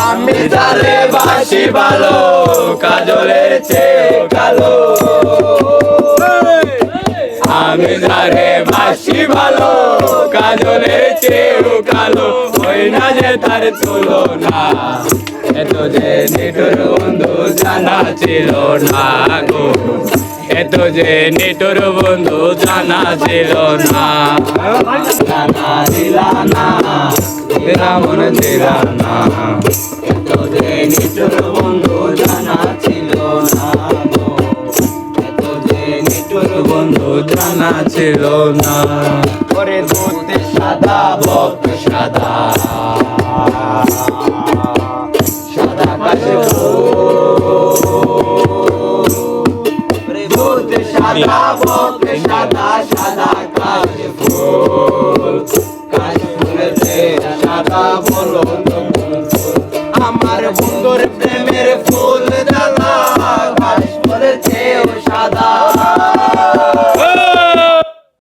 আমি যারে বাসি ভালো কাজলের চেয়ে কালো আমি যারে বাসি ভালো কাজলের চেয়ে কালো ওই না যে তার তুলনা এত যে নিঠুর বন্ধু জানা ছিল না গো এত যে নিঠুর বন্ধু জানা ছিল না জানা দিলা না মন দিলা না এত যে নিঠুর বন্ধু জানা ছিল না গো এত যে নিঠুর বন্ধু জানা ছিল না ওরে দুধ সাদা বক সাদা সাদা কাশে দুধ সাদা বক সাদা সাদা কাশে ফুল কাশে ফুলেতে সাদা বলো আমার বন্ধুর প্রেমে